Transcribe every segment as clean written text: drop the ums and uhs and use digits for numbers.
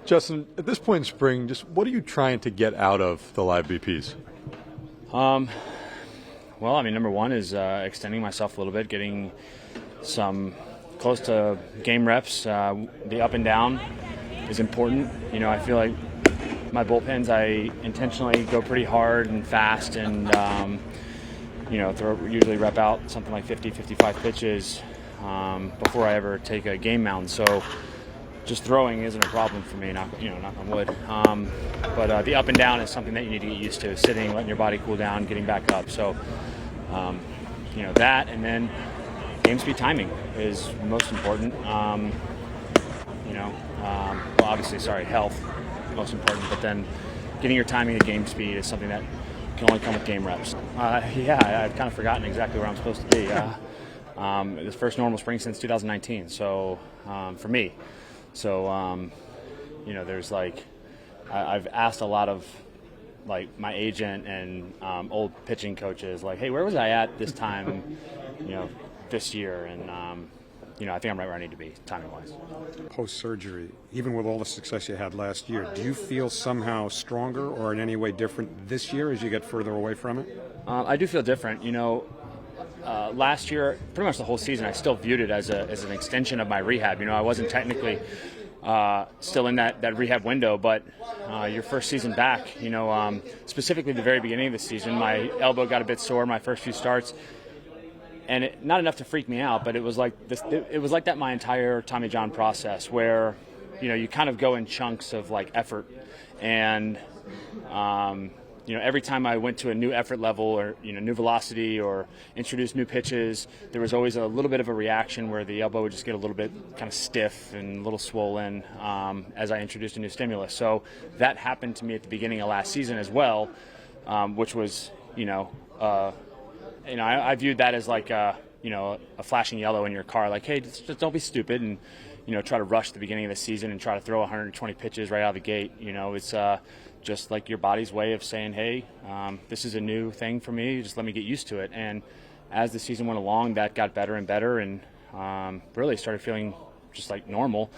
Justin, at this point in spring, just what are you trying to get out of the live BPs? Well, I mean, number one is extending myself a little bit, getting some close to game reps. The up and down is important. You know, I feel like my bullpens, I intentionally go pretty hard and fast and, usually rep out something like 50, 55 pitches before I ever take a game mound. So just throwing isn't a problem for me, knock on wood. But the up and down is something that you need to get used to, sitting, letting your body cool down, getting back up. So, that, and then game speed timing is most important. Health is most important, but then getting your timing at game speed is something that can only come with game reps. I've kind of forgotten exactly where I'm supposed to be. The first normal spring since 2019, so for me. So, there's I've asked a lot of my agent and old pitching coaches, hey, where was I at this time, this year? And, I think I'm right where I need to be, timing-wise. Post-surgery, even with all the success you had last year, do you feel somehow stronger or in any way different this year as you get further away from it? I do feel different. Last year, pretty much the whole season, I still viewed it as an extension of my rehab. I wasn't technically still in that rehab window, but your first season back, specifically the very beginning of the season, my elbow got a bit sore my first few starts, and not enough to freak me out, but it was like this. It was like that my entire Tommy John process, where you kind of go in chunks of effort, and every time I went to a new effort level or new velocity or introduced new pitches, there was always a little bit of a reaction where the elbow would just get a little bit kind of stiff and a little swollen as I introduced a new stimulus. So that happened to me at the beginning of last season as well, which was I viewed that as a flashing yellow in your car, hey, just don't be stupid and try to rush the beginning of the season and try to throw 120 pitches right out of the gate. It's just like your body's way of saying, hey, this is a new thing for me, just let me get used to it. And as the season went along, that got better and better, and really started feeling just like normal.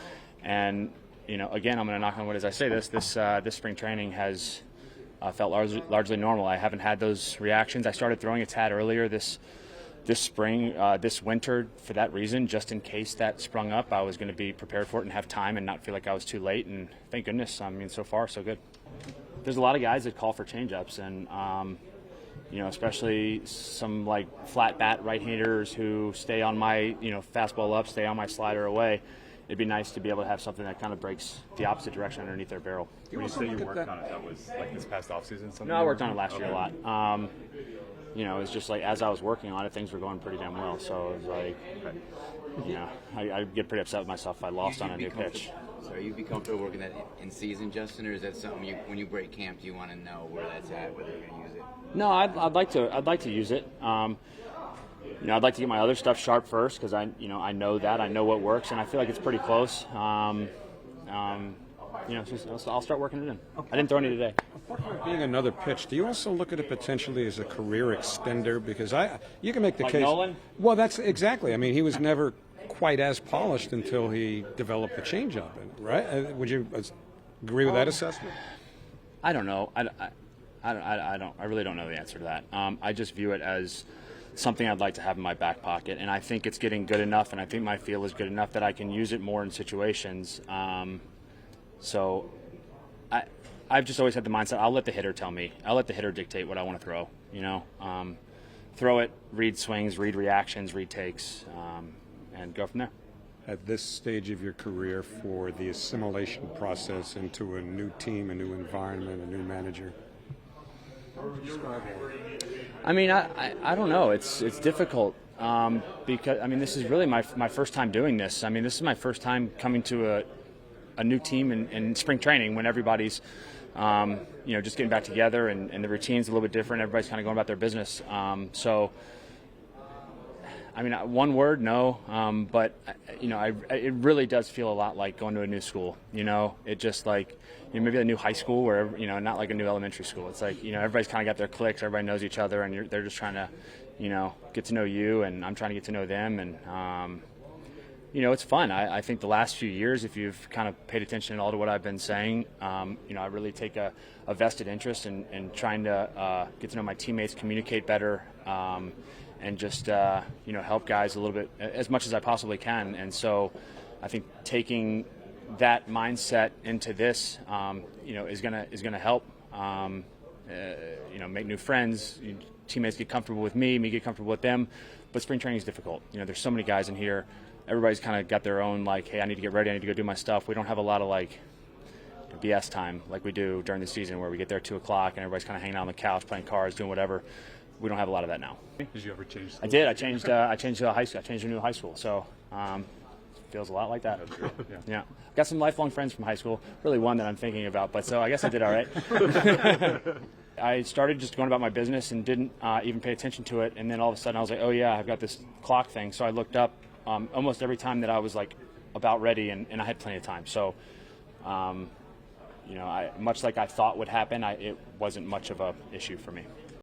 And again, I'm going to knock on wood as I say this spring training has felt largely normal. I haven't had those reactions. I started throwing a tad earlier this spring, this winter, for that reason, just in case that sprung up. I was going to be prepared for it and have time and not feel like I was too late, and thank goodness. I mean, so far, so good. There's a lot of guys that call for changeups, and especially some flat bat right-handers who stay on my fastball up, stay on my slider away. It'd be nice to be able to have something that kind of breaks the opposite direction underneath their barrel. When you say you worked on it, that was this past offseason? No, I worked on it last year a lot. It's just as I was working on it, things were going pretty damn well. So it was I'd get pretty upset with myself if I lost on a new pitch. So are you be comfortable working that in season, Justin, or is that something when you break camp, do you want to know where that's at, whether you're going to use it? No, I'd like to use it. I'd like to get my other stuff sharp first because I know that, I know what works, and I feel like it's pretty close. I'll start working it in. Okay. I didn't throw any today. Apart from being another pitch, do you also look at it potentially as a career extender? Because you can make the case. Nolan? Well, that's exactly. I mean, he was never quite as polished until he developed the changeup, right? Would you agree with that assessment? I don't know. I really don't know the answer to that. I just view it as something I'd like to have in my back pocket, and I think it's getting good enough, and I think my feel is good enough that I can use it more in situations. So I've just always had the mindset, I'll let the hitter tell me. I'll let the hitter dictate what I want to throw, throw it, read swings, read reactions, read takes, and go from there. At this stage of your career, for the assimilation process into a new team, a new environment, a new manager? I mean, I don't know. It's difficult because, this is really my first time doing this. This is my first time coming to a new team in spring training when everybody's, just getting back together and the routine's a little bit different. Everybody's kind of going about their business. One word, no. But it really does feel a lot like going to a new school. It just maybe a new high school where not like a new elementary school. It's everybody's kind of got their cliques. Everybody knows each other, and they're just trying to get to know you, and I'm trying to get to know them, and It's fun. I think the last few years, if you've kind of paid attention at all to what I've been saying, I really take a vested interest in trying to get to know my teammates, communicate better, and just help guys a little bit as much as I possibly can. And so I think taking that mindset into this, is gonna help. Make new friends. Teammates get comfortable with me get comfortable with them. But spring training is difficult. There's so many guys in here. Everybody's kind of got their own, like, hey, I need to get ready, I need to go do my stuff. We don't have a lot of, like, BS time like we do during the season where we get there at 2 o'clock and everybody's kind of hanging out on the couch, playing cards, doing whatever. We don't have a lot of that now. Did you ever change? I did. I changed high school. I changed to a new high school. So feels a lot just like that. Yeah. Got some lifelong friends from high school. Really one that I'm thinking about, but so I guess I did all right. I started just going about my business and didn't even pay attention to it. And then all of a sudden I was like, oh yeah, I've got this clock thing. So I looked up almost every time that I was like about ready, and I had plenty of time. So, much like I thought would happen, it wasn't much of a issue for me.